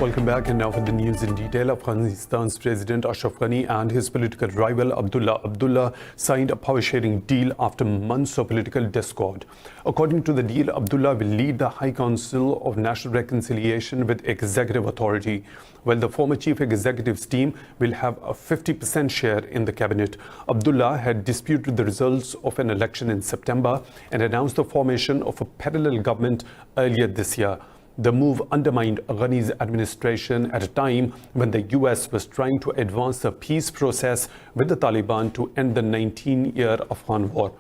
Welcome back, and now for the news in detail. Afghanistan's President Ashraf Ghani and his political rival Abdullah signed a power-sharing deal after months of political discord. According to the deal, Abdullah will lead the High Council of National Reconciliation with executive authority, while the former chief executive's team will have a 50% share in the cabinet. Abdullah had disputed the results of an election in September and announced the formation of a parallel government earlier this year. The move undermined Ghani's administration at a time when the US was trying to advance the peace process with the Taliban to end the 19-year Afghan war.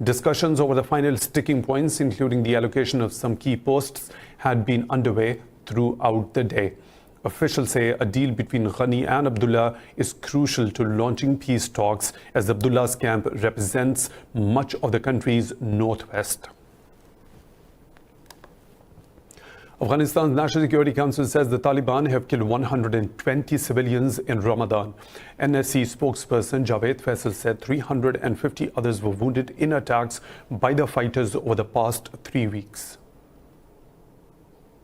Discussions over the final sticking points, including the allocation of some key posts, had been underway throughout the day. Officials say a deal between Ghani and Abdullah is crucial to launching peace talks, as Abdullah's camp represents much of the country's northwest. Afghanistan's National Security Council says the Taliban have killed 120 civilians in Ramadan. NSC spokesperson Javed Faisal said 350 others were wounded in attacks by the fighters over the past 3 weeks.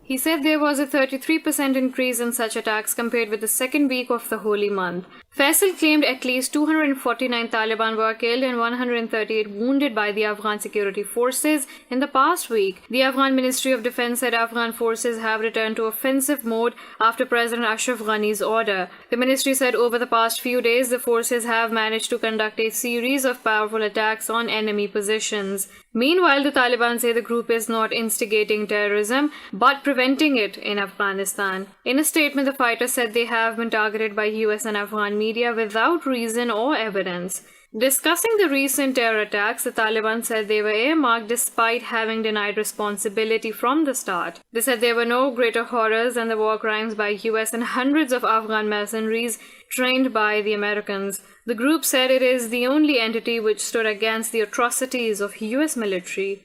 He said there was a 33% increase in such attacks compared with the second week of the holy month. Faisal claimed at least 249 Taliban were killed and 138 wounded by the Afghan security forces in the past week. The Afghan Ministry of Defense said Afghan forces have returned to offensive mode after President Ashraf Ghani's order. The ministry said over the past few days, the forces have managed to conduct a series of powerful attacks on enemy positions. Meanwhile, the Taliban say the group is not instigating terrorism, but preventing it in Afghanistan. In a statement, the fighters said they have been targeted by US and Afghan media without reason or evidence. Discussing the recent terror attacks, the Taliban said they were earmarked despite having denied responsibility from the start. They said there were no greater horrors than the war crimes by US and hundreds of Afghan mercenaries trained by the Americans. The group said it is the only entity which stood against the atrocities of US military.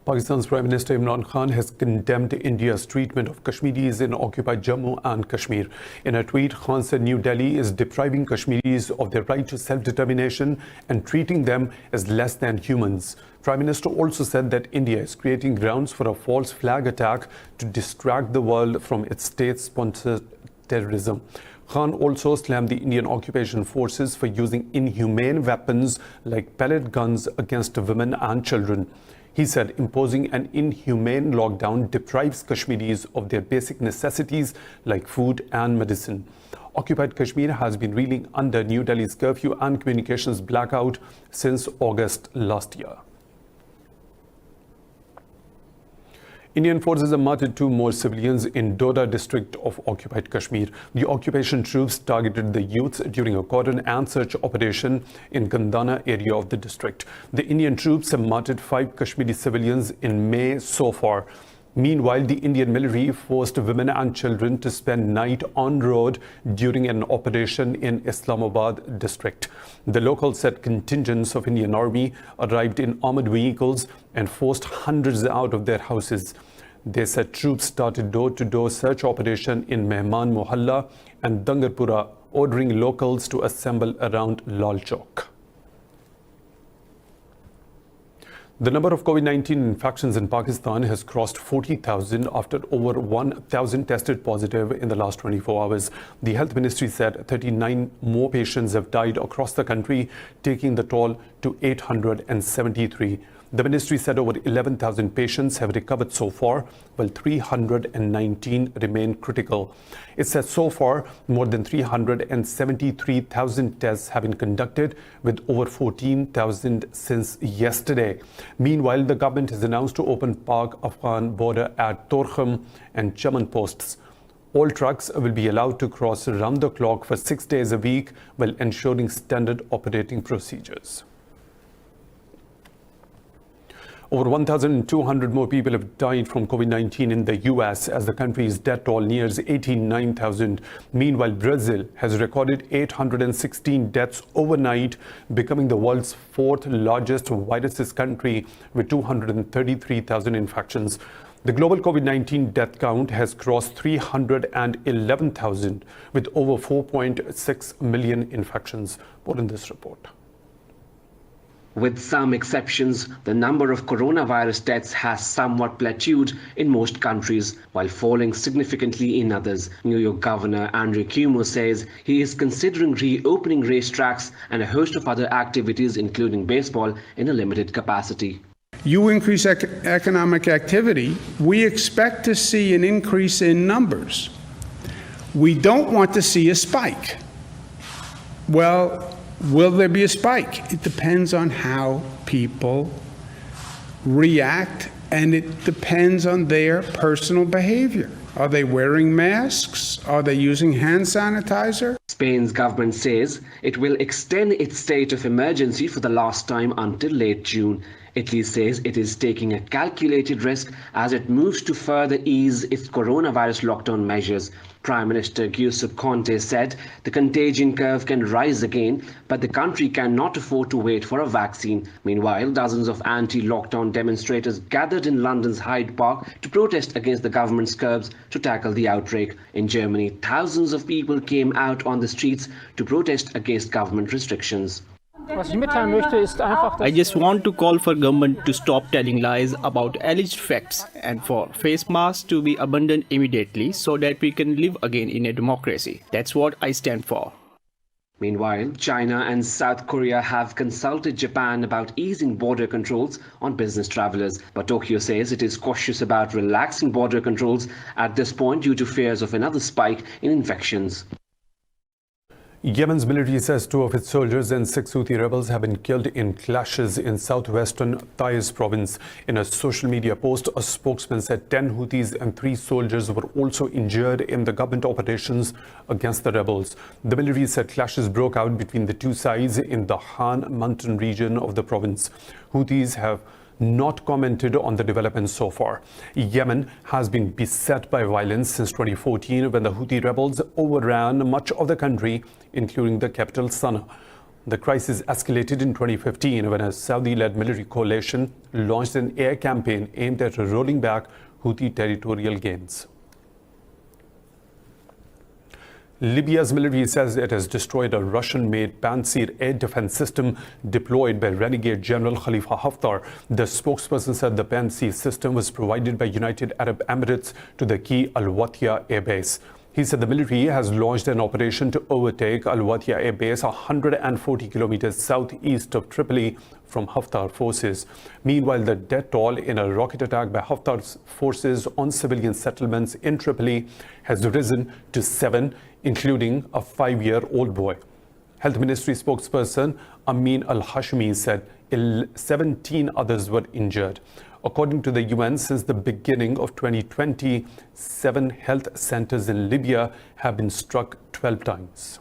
Pakistan's Prime Minister Imran Khan has condemned India's treatment of Kashmiris in occupied Jammu and Kashmir. In a tweet, Khan said New Delhi is depriving Kashmiris of their right to self-determination and treating them as less than humans. Prime Minister also said that India is creating grounds for a false flag attack to distract the world from its state-sponsored terrorism. Khan also slammed the Indian occupation forces for using inhumane weapons like pellet guns against women and children. He said imposing an inhumane lockdown deprives Kashmiris of their basic necessities like food and medicine. Occupied Kashmir has been reeling under New Delhi's curfew and communications blackout since August last year. Indian forces have martyred 2 more civilians in Doda district of occupied Kashmir. The occupation troops targeted the youths during a cordon and search operation in Gandana area of the district. The Indian troops have martyred 5 Kashmiri civilians in May so far. Meanwhile, the Indian military forced women and children to spend night on road during an operation in Islamabad district. The locals said contingents of Indian Army arrived in armored vehicles and forced hundreds out of their houses. They said troops started door-to-door search operation in Mehman Mohalla and Dangarpura, ordering locals to assemble around Lal Chowk. The number of COVID-19 infections in Pakistan has crossed 40,000 after over 1,000 tested positive in the last 24 hours. The Health Ministry said 39 more patients have died across the country, taking the toll to 873. The ministry said over 11,000 patients have recovered so far, while 319 remain critical. It says so far, more than 373,000 tests have been conducted, with over 14,000 since yesterday. Meanwhile, the government has announced to open Pak-Afghan border at Torkham and Chaman posts. All trucks will be allowed to cross around the clock for 6 days a week, while ensuring standard operating procedures. Over 1,200 more people have died from COVID-19 in the US as the country's death toll nears 89,000. Meanwhile, Brazil has recorded 816 deaths overnight, becoming the world's 4th largest viruses country with 233,000 infections. The global COVID-19 death count has crossed 311,000 with over 4.6 million infections. More in this report. With some exceptions, the number of coronavirus deaths has somewhat plateaued in most countries, while falling significantly in others. New York Governor Andrew Cuomo says he is considering reopening racetracks and a host of other activities, including baseball, in a limited capacity. You increase economic activity, we expect to see an increase in numbers. We don't want to see a spike. Well, will there be a spike? It depends on how people react, and it depends on their personal behavior. Are they wearing masks? Are they using hand sanitizer? Spain's government says it will extend its state of emergency for the last time until late June. Italy says it is taking a calculated risk as it moves to further ease its coronavirus lockdown measures. Prime Minister Giuseppe Conte said the contagion curve can rise again, but the country cannot afford to wait for a vaccine. Meanwhile, dozens of anti-lockdown demonstrators gathered in London's Hyde Park to protest against the government's curbs to tackle the outbreak. In Germany, thousands of people came out on the streets to protest against government restrictions. I just want to call for government to stop telling lies about alleged facts and for face masks to be abandoned immediately so that we can live again in a democracy. That's what I stand for. Meanwhile, China and South Korea have consulted Japan about easing border controls on business travelers. But Tokyo says it is cautious about relaxing border controls at this point due to fears of another spike in infections. Yemen's military says 2 of its soldiers and 6 Houthi rebels have been killed in clashes in southwestern Taiz province. In a social media post, a spokesman said 10 Houthis and 3 soldiers were also injured in the government operations against the rebels. The military said clashes broke out between the two sides in the Han mountain region of the province. Houthis have not commented on the developments so far. Yemen has been beset by violence since 2014 when the Houthi rebels overran much of the country, including the capital Sana'a. The crisis escalated in 2015 when a Saudi-led military coalition launched an air campaign aimed at rolling back Houthi territorial gains. Libya's military says it has destroyed a Russian-made Pantsir air defense system deployed by renegade General Khalifa Haftar. The spokesperson said the Pantsir system was provided by United Arab Emirates to the key Al-Watia air base. He said the military has launched an operation to overtake Al-Watia air base 140 kilometers southeast of Tripoli from Haftar forces. Meanwhile, the death toll in a rocket attack by Haftar's forces on civilian settlements in Tripoli has risen to 7, including a 5-year-old boy. Health Ministry spokesperson Amin Al-Hashmi said 17 others were injured. According to the UN, since the beginning of 2020, 7 health centers in Libya have been struck 12 times.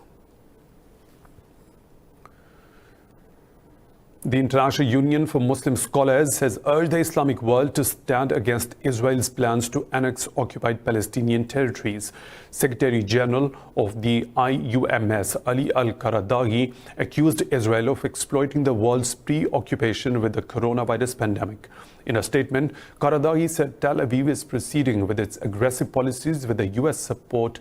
The International Union for Muslim Scholars has urged the Islamic world to stand against Israel's plans to annex occupied Palestinian territories. Secretary General of the IUMS, Ali Al-Qaradaghi, accused Israel of exploiting the world's preoccupation with the coronavirus pandemic. In a statement, Qaradaghi said Tel Aviv is proceeding with its aggressive policies with the U.S. support.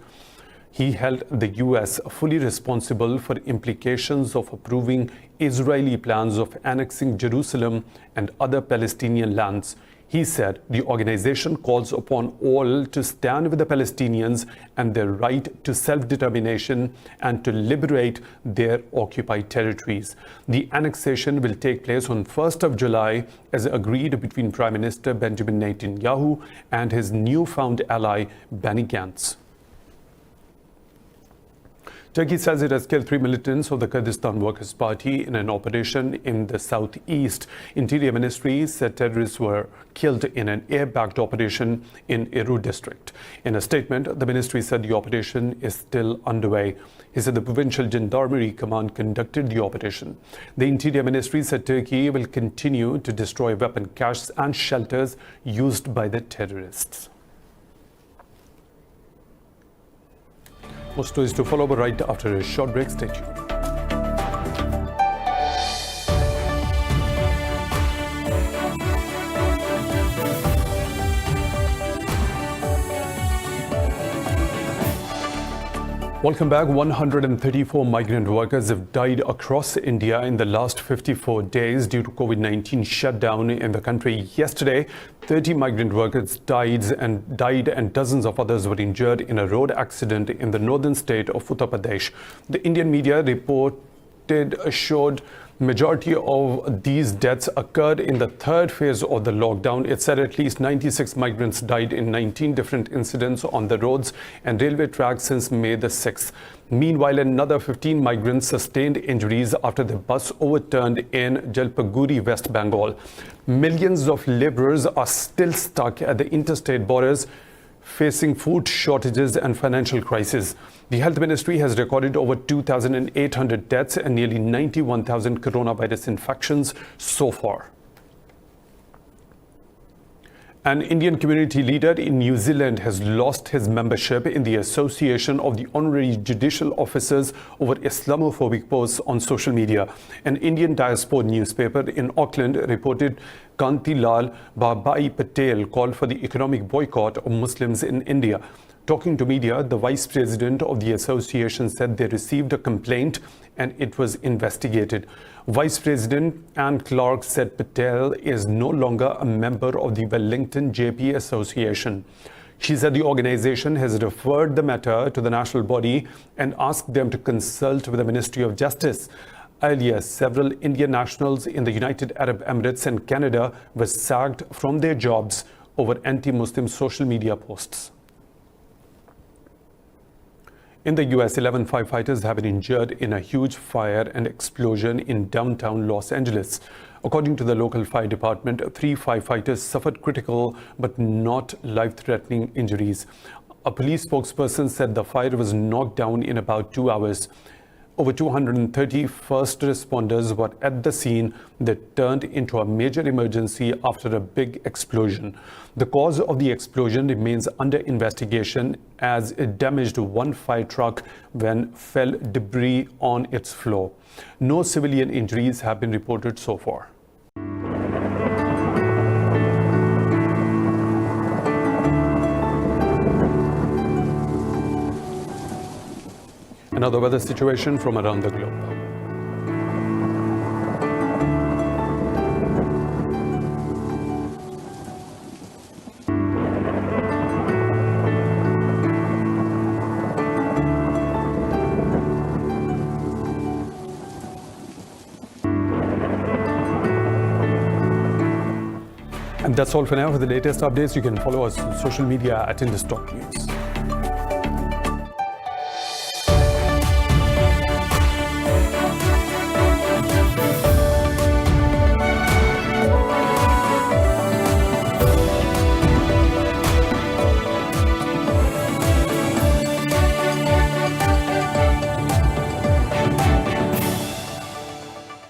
He held the U.S. fully responsible for implications of approving Israeli plans of annexing Jerusalem and other Palestinian lands. He said the organization calls upon all to stand with the Palestinians and their right to self-determination and to liberate their occupied territories. The annexation will take place on 1st of July as agreed between Prime Minister Benjamin Netanyahu and his newfound ally Benny Gantz. Turkey says it has killed 3 militants of the Kurdistan Workers' Party in an operation in the southeast. Interior Ministry said terrorists were killed in an air-backed operation in Iru district. In a statement, the ministry said the operation is still underway. He said the Provincial Gendarmerie Command conducted the operation. The Interior Ministry said Turkey will continue to destroy weapon caches and shelters used by the terrorists. More stories to follow, but right after a short break. Stay tuned. Welcome back. 134 migrant workers have died across India in the last 54 days due to COVID-19 shutdown in the country. Yesterday, 30 migrant workers died and dozens of others were injured in a road accident in the northern state of Uttar Pradesh. The Indian media showed majority of these deaths occurred in the third phase of the lockdown. It said at least 96 migrants died in 19 different incidents on the roads and railway tracks since May the 6th. Meanwhile, another 15 migrants sustained injuries after the bus overturned in Jalpaiguri, West Bengal. Millions of laborers are still stuck at the interstate borders, facing food shortages and financial crisis. The Health Ministry has recorded over 2,800 deaths and nearly 91,000 coronavirus infections so far. An Indian community leader in New Zealand has lost his membership in the Association of the Honorary Judicial Officers over Islamophobic posts on social media. An Indian diaspora newspaper in Auckland reported Kantilal Babai Patel called for the economic boycott of Muslims in India. Talking to media, the vice president of the association said they received a complaint and it was investigated. Vice President Anne Clark said Patel is no longer a member of the Wellington JP Association. She said the organization has referred the matter to the national body and asked them to consult with the Ministry of Justice. Earlier, several Indian nationals in the United Arab Emirates and Canada were sacked from their jobs over anti-Muslim social media posts. In the US, 11 firefighters have been injured in a huge fire and explosion in downtown Los Angeles. According to the local fire department, 3 firefighters suffered critical but not life-threatening injuries. A police spokesperson said the fire was knocked down in about 2 hours. Over 230 first responders were at the scene that turned into a major emergency after a big explosion. The cause of the explosion remains under investigation as it damaged one fire truck when fell debris on its floor. No civilian injuries have been reported so far. Another weather situation from around the globe. And that's all for now. For the latest updates, you can follow us on social media at Indus News.